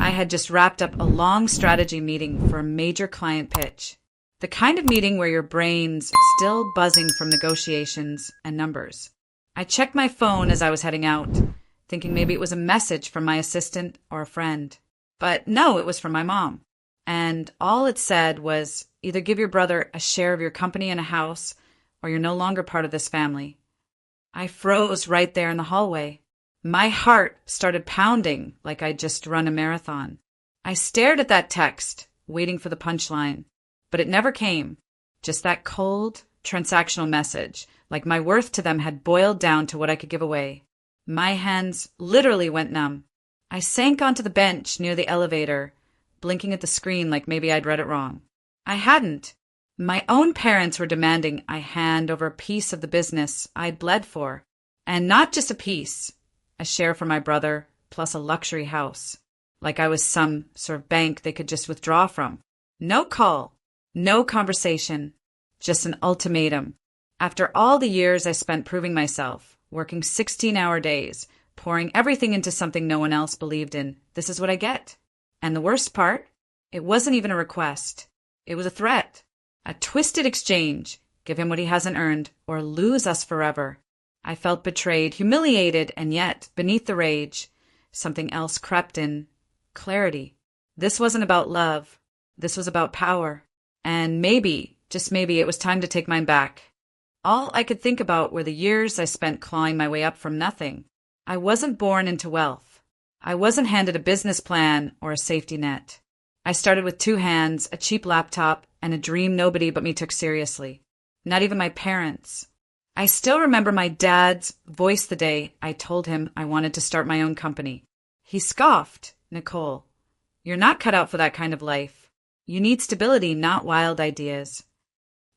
I had just wrapped up a long strategy meeting for a major client pitch. The kind of meeting where your brain's still buzzing from negotiations and numbers. I checked my phone as I was heading out, thinking maybe it was a message from my assistant or a friend. But no, it was from my mom. And all it said was, either give your brother a share of your company and a house, or you're no longer part of this family. I froze right there in the hallway. My heart started pounding like I'd just run a marathon. I stared at that text, waiting for the punchline, but it never came. Just that cold, transactional message, like my worth to them had boiled down to what I could give away. My hands literally went numb. I sank onto the bench near the elevator, blinking at the screen like maybe I'd read it wrong. I hadn't. My own parents were demanding I hand over a piece of the business I'd bled for. And not just a piece, a share for my brother, plus a luxury house. Like I was some sort of bank they could just withdraw from. No call, no conversation, just an ultimatum. After all the years I spent proving myself, working 16-hour days, pouring everything into something no one else believed in, this is what I get. And the worst part, it wasn't even a request. It was a threat. A twisted exchange, give him what he hasn't earned, or lose us forever. I felt betrayed, humiliated, and yet, beneath the rage, something else crept in. Clarity. This wasn't about love. This was about power. And maybe, just maybe, it was time to take mine back. All I could think about were the years I spent clawing my way up from nothing. I wasn't born into wealth. I wasn't handed a business plan or a safety net. I started with 2 hands, a cheap laptop, and a dream nobody but me took seriously. Not even my parents. I still remember my dad's voice the day I told him I wanted to start my own company. He scoffed, "Nicole, you're not cut out for that kind of life. You need stability, not wild ideas."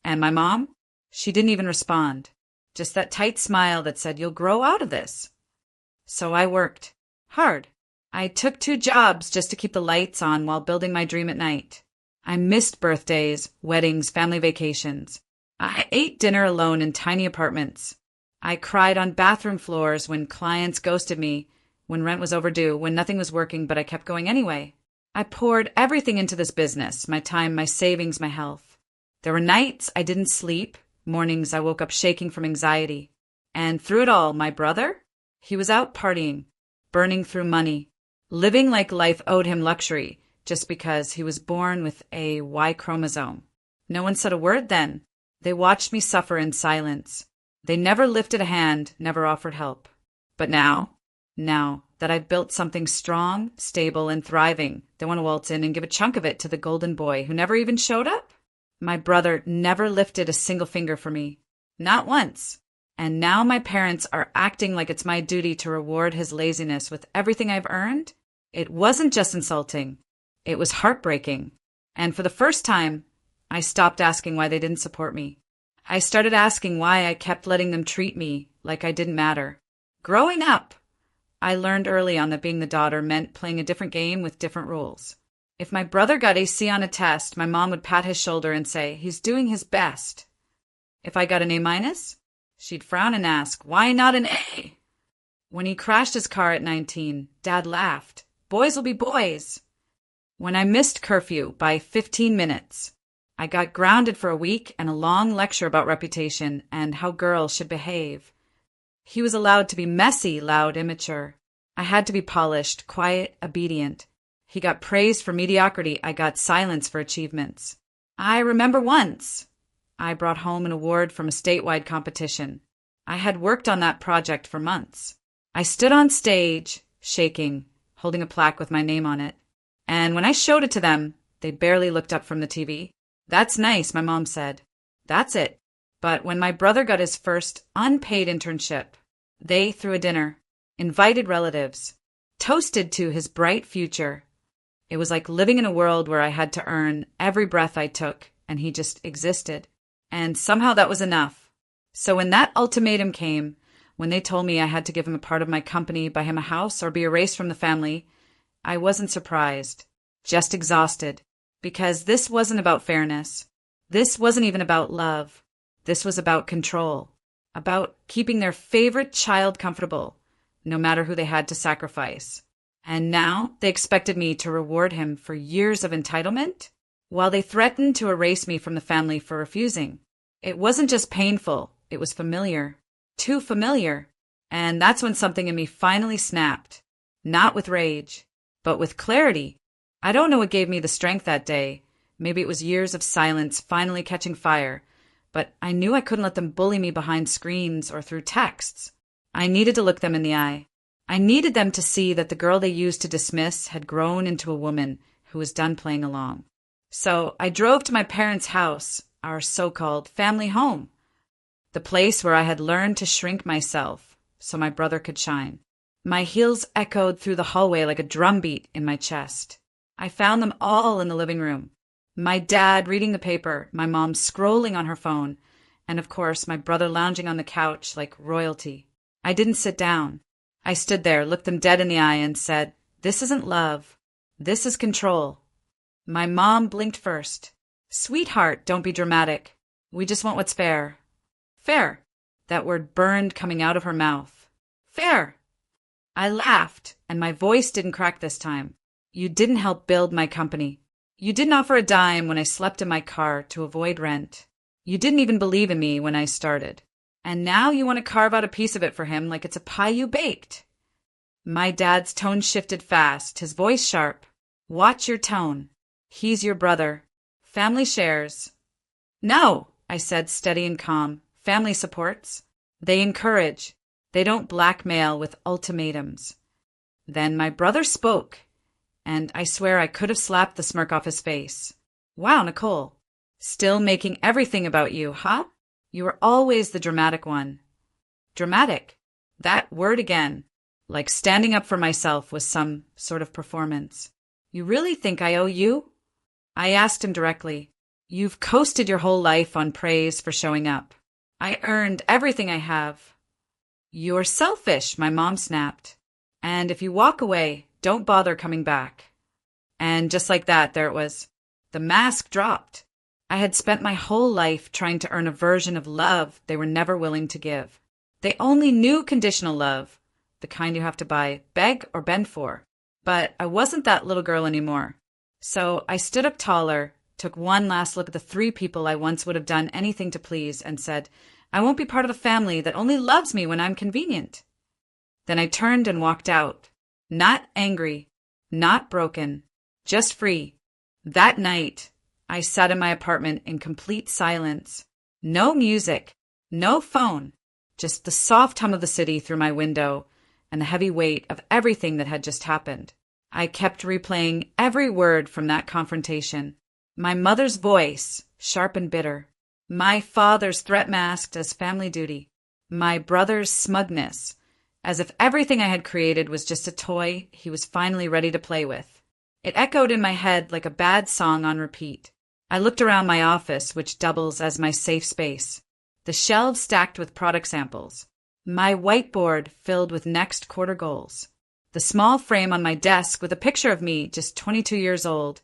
And my mom? She didn't even respond. Just that tight smile that said, "You'll grow out of this." So I worked. Hard. I took 2 jobs just to keep the lights on while building my dream at night. I missed birthdays, weddings, family vacations. I ate dinner alone in tiny apartments. I cried on bathroom floors when clients ghosted me, when rent was overdue, when nothing was working, but I kept going anyway. I poured everything into this business, my time, my savings, my health. There were nights I didn't sleep, mornings I woke up shaking from anxiety. And through it all, my brother? He was out partying, burning through money, living like life owed him luxury just because he was born with a Y chromosome. No one said a word then. They watched me suffer in silence. They never lifted a hand, never offered help. But now that I've built something strong, stable, and thriving, they want to waltz in and give a chunk of it to the golden boy who never even showed up? My brother never lifted a single finger for me. Not once. And now my parents are acting like it's my duty to reward his laziness with everything I've earned? It wasn't just insulting. It was heartbreaking. And for the first time, I stopped asking why they didn't support me. I started asking why I kept letting them treat me like I didn't matter. Growing up, I learned early on that being the daughter meant playing a different game with different rules. If my brother got a C on a test, my mom would pat his shoulder and say, "He's doing his best." If I got an A-, she'd frown and ask, "Why not an A?" When he crashed his car at 19, Dad laughed. "Boys will be boys." When I missed curfew by 15 minutes, I got grounded for a week and a long lecture about reputation and how girls should behave. He was allowed to be messy, loud, immature. I had to be polished, quiet, obedient. He got praised for mediocrity. I got silence for achievements. I remember once I brought home an award from a statewide competition. I had worked on that project for months. I stood on stage, shaking, holding a plaque with my name on it. And when I showed it to them, they barely looked up from the TV. "That's nice," my mom said. That's it. But when my brother got his first unpaid internship, they threw a dinner, invited relatives, toasted to his bright future. It was like living in a world where I had to earn every breath I took, and he just existed. And somehow that was enough. So when that ultimatum came, when they told me I had to give him a part of my company, buy him a house, or be erased from the family, I wasn't surprised, just exhausted. Because this wasn't about fairness. This wasn't even about love. This was about control. About keeping their favorite child comfortable, no matter who they had to sacrifice. And now they expected me to reward him for years of entitlement, while they threatened to erase me from the family for refusing. It wasn't just painful, it was familiar. Too familiar. And that's when something in me finally snapped. Not with rage, but with clarity. I don't know what gave me the strength that day. Maybe it was years of silence finally catching fire. But I knew I couldn't let them bully me behind screens or through texts. I needed to look them in the eye. I needed them to see that the girl they used to dismiss had grown into a woman who was done playing along. So I drove to my parents' house, our so-called family home, the place where I had learned to shrink myself so my brother could shine. My heels echoed through the hallway like a drumbeat in my chest. I found them all in the living room. My dad reading the paper, my mom scrolling on her phone, and of course my brother lounging on the couch like royalty. I didn't sit down. I stood there, looked them dead in the eye, and said, "This isn't love. This is control." My mom blinked first. "Sweetheart, don't be dramatic. We just want what's fair." Fair. That word burned coming out of her mouth. Fair. I laughed, and my voice didn't crack this time. "You didn't help build my company. You didn't offer a dime when I slept in my car to avoid rent. You didn't even believe in me when I started. And now you want to carve out a piece of it for him like it's a pie you baked." My dad's tone shifted fast, his voice sharp. "Watch your tone. He's your brother. Family shares." "No," I said, steady and calm. "Family supports. They encourage. They don't blackmail with ultimatums." Then my brother spoke, and I swear I could have slapped the smirk off his face. "Wow, Nicole. Still making everything about you, huh? You were always the dramatic one." Dramatic. That word again. Like standing up for myself was some sort of performance. "You really think I owe you?" I asked him directly. "You've coasted your whole life on praise for showing up. I earned everything I have." "You're selfish," my mom snapped. "And if you walk away, don't bother coming back." And just like that, there it was. The mask dropped. I had spent my whole life trying to earn a version of love they were never willing to give. They only knew conditional love, the kind you have to buy, beg, or bend for. But I wasn't that little girl anymore. So I stood up taller, took one last look at the three people I once would have done anything to please, and said, "I won't be part of a family that only loves me when I'm convenient." Then I turned and walked out. Not angry, not broken, just free. That night, I sat in my apartment in complete silence. No music, no phone, just the soft hum of the city through my window and the heavy weight of everything that had just happened. I kept replaying every word from that confrontation. My mother's voice, sharp and bitter. My father's threat masked as family duty. My brother's smugness, as if everything I had created was just a toy he was finally ready to play with. It echoed in my head like a bad song on repeat. I looked around my office, which doubles as my safe space. The shelves stacked with product samples. My whiteboard filled with next quarter goals. The small frame on my desk with a picture of me, just 22 years old,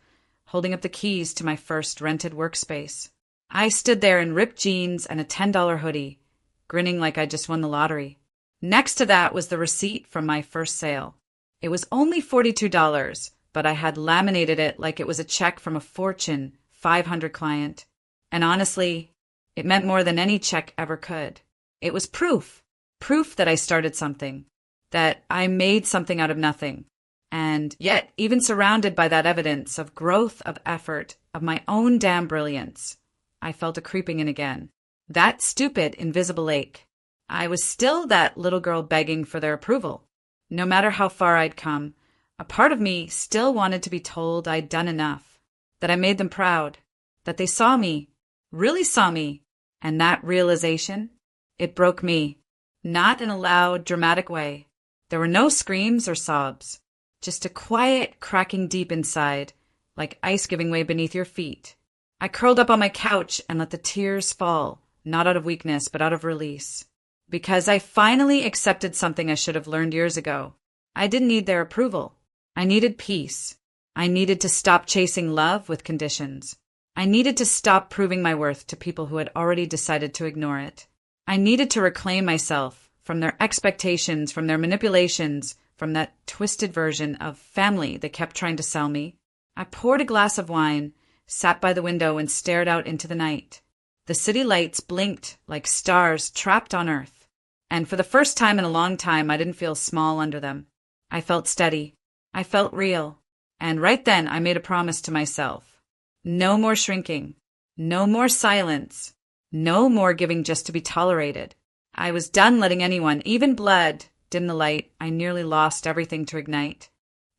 holding up the keys to my first rented workspace. I stood there in ripped jeans and a $10 hoodie, grinning like I just won the lottery. Next to that was the receipt from my first sale. It was only $42, but I had laminated it like it was a check from a Fortune 500 client. And honestly, it meant more than any check ever could. It was proof that I started something, that I made something out of nothing. And yet, even surrounded by that evidence of growth, of effort, of my own damn brilliance, I felt a creeping in again. That stupid, invisible ache. I was still that little girl begging for their approval. No matter how far I'd come, a part of me still wanted to be told I'd done enough, that I made them proud, that they saw me, really saw me. And that realization, it broke me. Not in a loud, dramatic way. There were no screams or sobs, just a quiet cracking deep inside, like ice giving way beneath your feet. I curled up on my couch and let the tears fall, not out of weakness, but out of release. Because I finally accepted something I should have learned years ago. I didn't need their approval. I needed peace. I needed to stop chasing love with conditions. I needed to stop proving my worth to people who had already decided to ignore it. I needed to reclaim myself from their expectations, from their manipulations, from that twisted version of family they kept trying to sell me. I poured a glass of wine, sat by the window, and stared out into the night. The city lights blinked like stars trapped on Earth. And for the first time in a long time, I didn't feel small under them. I felt steady. I felt real. And right then, I made a promise to myself. No more shrinking. No more silence. No more giving just to be tolerated. I was done letting anyone, even blood, dim the light. I nearly lost everything to ignite.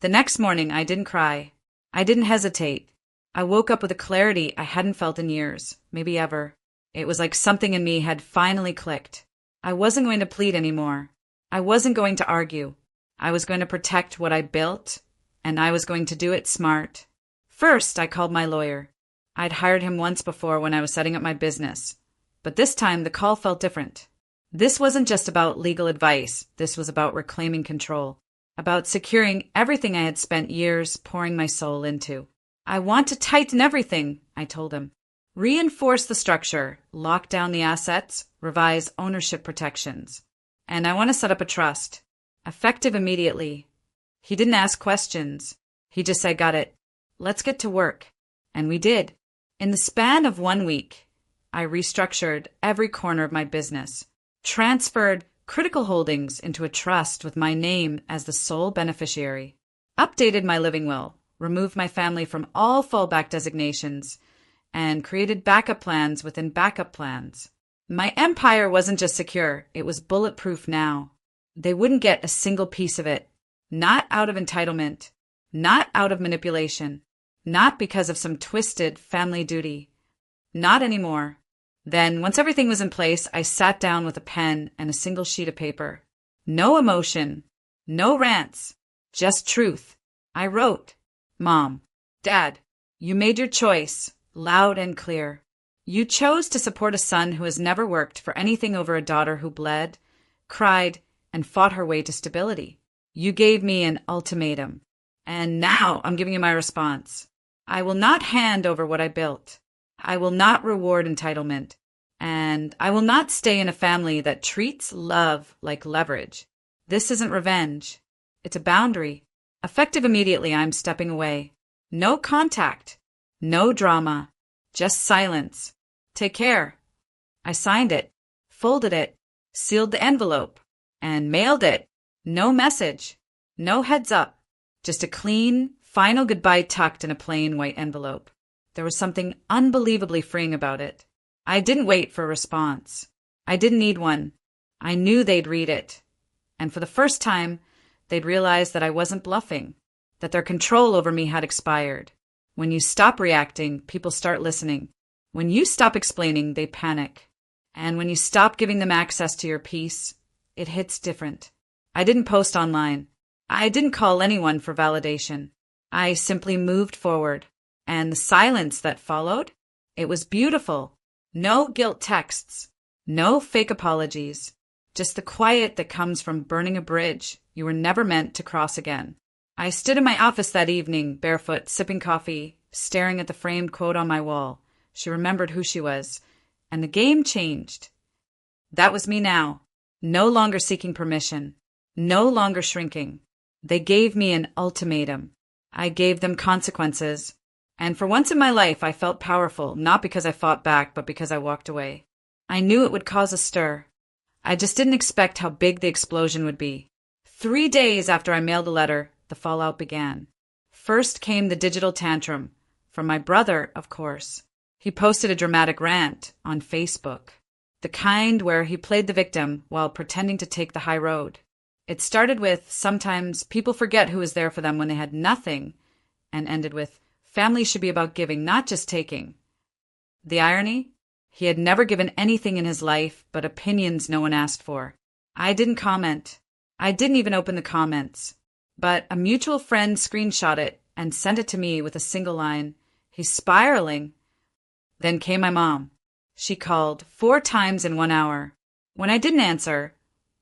The next morning, I didn't cry. I didn't hesitate. I woke up with a clarity I hadn't felt in years, maybe ever. It was like something in me had finally clicked. I wasn't going to plead anymore. I wasn't going to argue. I was going to protect what I built, and I was going to do it smart. First, I called my lawyer. I'd hired him once before when I was setting up my business, but this time the call felt different. This wasn't just about legal advice. This was about reclaiming control, about securing everything I had spent years pouring my soul into. I want to tighten everything, I told him. Reinforce the structure, lock down the assets, revise ownership protections. And I want to set up a trust, effective immediately. He didn't ask questions. He just said, got it. Let's get to work. And we did. In the span of 1 week, I restructured every corner of my business, transferred critical holdings into a trust with my name as the sole beneficiary, updated my living will, removed my family from all fallback designations, and created backup plans within backup plans. My empire wasn't just secure, it was bulletproof now. They wouldn't get a single piece of it, not out of entitlement, not out of manipulation, not because of some twisted family duty. Not anymore. Then, once everything was in place, I sat down with a pen and a single sheet of paper. No emotion, no rants, just truth. I wrote, Mom, Dad, you made your choice, loud and clear. You chose to support a son who has never worked for anything over a daughter who bled, cried, and fought her way to stability. You gave me an ultimatum. And now I'm giving you my response. I will not hand over what I built. I will not reward entitlement. And I will not stay in a family that treats love like leverage. This isn't revenge. It's a boundary. Effective immediately, I'm stepping away. No contact. No drama. Just silence. Take care. I signed it, folded it, sealed the envelope, and mailed it. No message. No heads up. Just a clean, final goodbye tucked in a plain white envelope. There was something unbelievably freeing about it. I didn't wait for a response. I didn't need one. I knew they'd read it. And for the first time, they'd realize that I wasn't bluffing, that their control over me had expired. When you stop reacting, people start listening. When you stop explaining, they panic. And when you stop giving them access to your peace, it hits different. I didn't post online. I didn't call anyone for validation. I simply moved forward. And the silence that followed, it was beautiful. No guilt texts. No fake apologies. Just the quiet that comes from burning a bridge you were never meant to cross again. I stood in my office that evening, barefoot, sipping coffee, staring at the framed quote on my wall. She remembered who she was, and the game changed. That was me now, no longer seeking permission, no longer shrinking. They gave me an ultimatum. I gave them consequences. And for once in my life, I felt powerful, not because I fought back, but because I walked away. I knew it would cause a stir. I just didn't expect how big the explosion would be. 3 days after I mailed the letter, the fallout began. First came the digital tantrum, from my brother, of course. He posted a dramatic rant on Facebook, the kind where he played the victim while pretending to take the high road. It started with, sometimes people forget who was there for them when they had nothing, and ended with, family should be about giving, not just taking. The irony? He had never given anything in his life but opinions no one asked for. I didn't comment. I didn't even open the comments. But a mutual friend screenshot it and sent it to me with a single line. He's spiraling. Then came my mom. She called 4 times in 1 hour. When I didn't answer,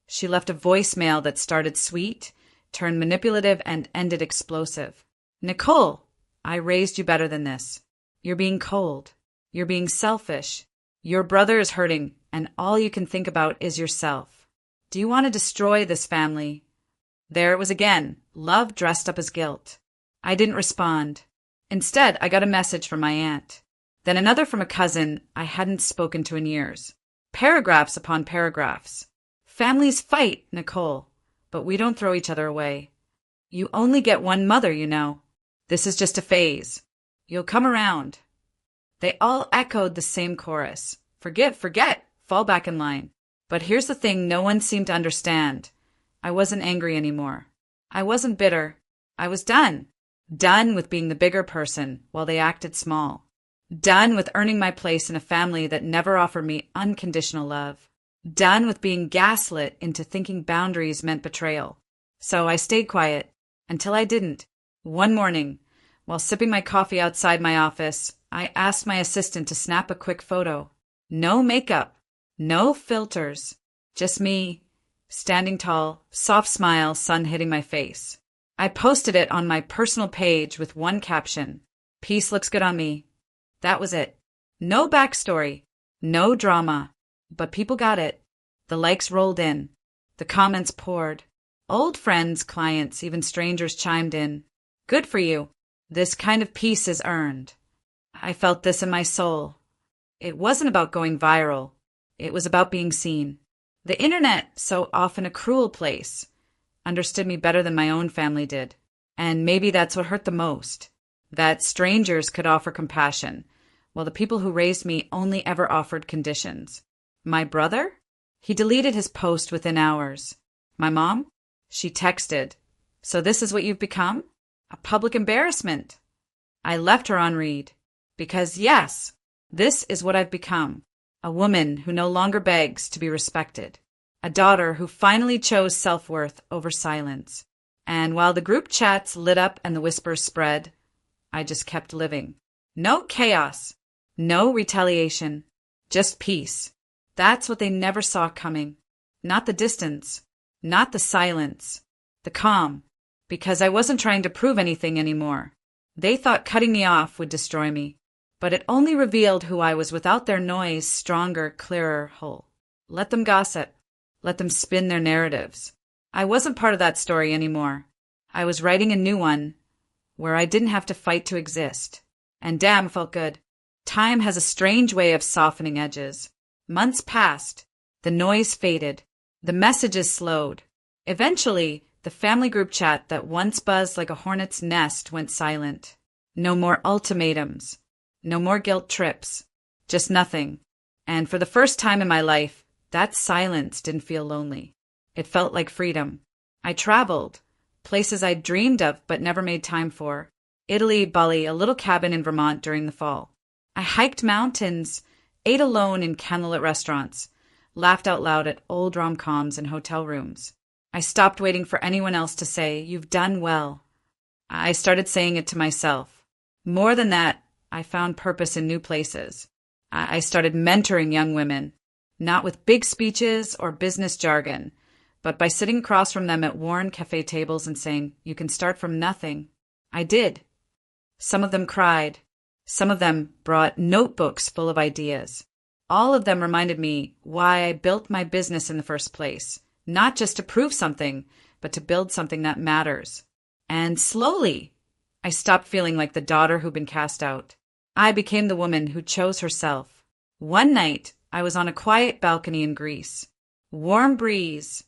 she left a voicemail that started sweet, turned manipulative, and ended explosive. Nicole, I raised you better than this. You're being cold. You're being selfish. Your brother is hurting, and all you can think about is yourself. Do you want to destroy this family? There it was again, love dressed up as guilt. I didn't respond. Instead, I got a message from my aunt. Then another from a cousin I hadn't spoken to in years. Paragraphs upon paragraphs. Families fight, Nicole, but we don't throw each other away. You only get one mother, you know. This is just a phase. You'll come around. They all echoed the same chorus. Forgive, forget, fall back in line. But here's the thing no one seemed to understand. I wasn't angry anymore. I wasn't bitter. I was done. Done with being the bigger person while they acted small. Done with earning my place in a family that never offered me unconditional love. Done with being gaslit into thinking boundaries meant betrayal. So I stayed quiet until I didn't. One morning, while sipping my coffee outside my office, I asked my assistant to snap a quick photo. No makeup, no filters, just me, standing tall, soft smile, sun hitting my face. I posted it on my personal page with one caption, "Peace looks good on me." That was it. No backstory, no drama, but people got it. The likes rolled in. The comments poured. Old friends, clients, even strangers chimed in. Good for you. This kind of peace is earned. I felt this in my soul. It wasn't about going viral. It was about being seen. The internet, so often a cruel place, understood me better than my own family did. And maybe that's what hurt the most. That strangers could offer compassion, while the people who raised me only ever offered conditions. My brother? He deleted his post within hours. My mom? She texted, "So this is what you've become? A public embarrassment." I left her on read. Because yes, this is what I've become. A woman who no longer begs to be respected. A daughter who finally chose self-worth over silence. And while the group chats lit up and the whispers spread, I just kept living. No chaos. No retaliation. Just peace. That's what they never saw coming. Not the distance. Not the silence. The calm. Because I wasn't trying to prove anything anymore. They thought cutting me off would destroy me. But it only revealed who I was without their noise, stronger, clearer whole. Let them gossip. Let them spin their narratives. I wasn't part of that story anymore. I was writing a new one, where I didn't have to fight to exist. And damn, it felt good. Time has a strange way of softening edges. Months passed. The noise faded. The messages slowed. Eventually, the family group chat that once buzzed like a hornet's nest went silent. No more ultimatums. No more guilt trips. Just nothing. And for the first time in my life, that silence didn't feel lonely. It felt like freedom. I traveled. Places I'd dreamed of but never made time for. Italy, Bali, a little cabin in Vermont during the fall. I hiked mountains, ate alone in candlelit restaurants, laughed out loud at old rom-coms in hotel rooms. I stopped waiting for anyone else to say, "You've done well." I started saying it to myself. More than that, I found purpose in new places. I started mentoring young women, not with big speeches or business jargon, but by sitting across from them at worn cafe tables and saying, "You can start from nothing." I did. Some of them cried. Some of them brought notebooks full of ideas. All of them reminded me why I built my business in the first place, not just to prove something, but to build something that matters. And slowly, I stopped feeling like the daughter who'd been cast out. I became the woman who chose herself. One night, I was on a quiet balcony in Greece. Warm breeze,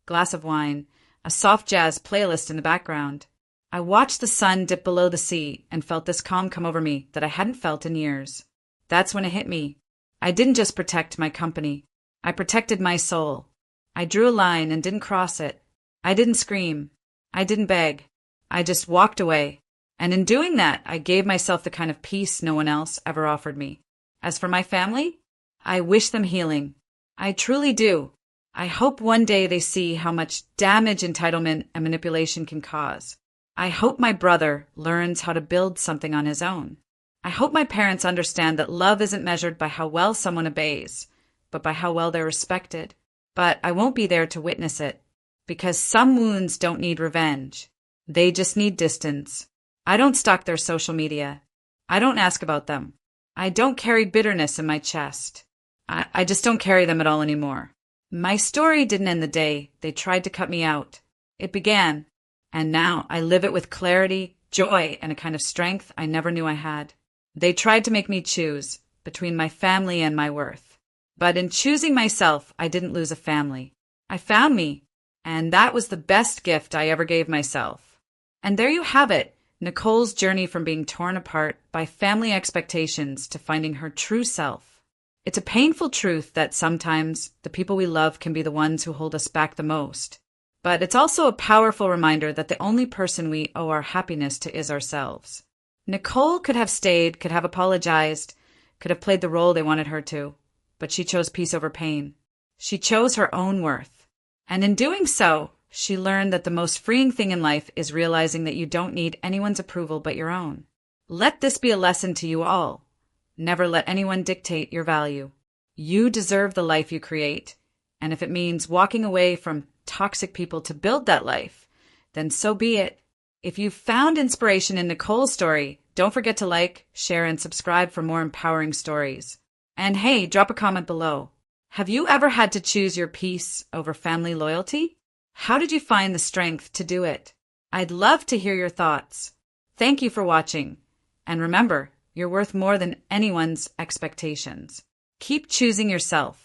glass of wine, a soft jazz playlist in the background. I watched the sun dip below the sea and felt this calm come over me that I hadn't felt in years. That's when it hit me. I didn't just protect my company. I protected my soul. I drew a line and didn't cross it. I didn't scream. I didn't beg. I just walked away. And in doing that, I gave myself the kind of peace no one else ever offered me. As for my family, I wish them healing. I truly do. I hope one day they see how much damage entitlement and manipulation can cause. I hope my brother learns how to build something on his own. I hope my parents understand that love isn't measured by how well someone obeys, but by how well they're respected. But I won't be there to witness it, because some wounds don't need revenge. They just need distance. I don't stalk their social media. I don't ask about them. I don't carry bitterness in my chest. I just don't carry them at all anymore. My story didn't end the day they tried to cut me out. It began, and now I live it with clarity, joy, and a kind of strength I never knew I had. They tried to make me choose between my family and my worth. But in choosing myself, I didn't lose a family. I found me, and that was the best gift I ever gave myself. And there you have it, Nicole's journey from being torn apart by family expectations to finding her true self. It's a painful truth that sometimes the people we love can be the ones who hold us back the most. But it's also a powerful reminder that the only person we owe our happiness to is ourselves. Nicole could have stayed, could have apologized, could have played the role they wanted her to, but she chose peace over pain. She chose her own worth. And in doing so, she learned that the most freeing thing in life is realizing that you don't need anyone's approval but your own. Let this be a lesson to you all. Never let anyone dictate your value. You deserve the life you create, and if it means walking away from toxic people to build that life, then so be it. If you found inspiration in Nicole's story, don't forget to like, share, and subscribe for more empowering stories. And hey, drop a comment below. Have you ever had to choose your peace over family loyalty? How did you find the strength to do it? I'd love to hear your thoughts. Thank you for watching. And remember, you're worth more than anyone's expectations. Keep choosing yourself.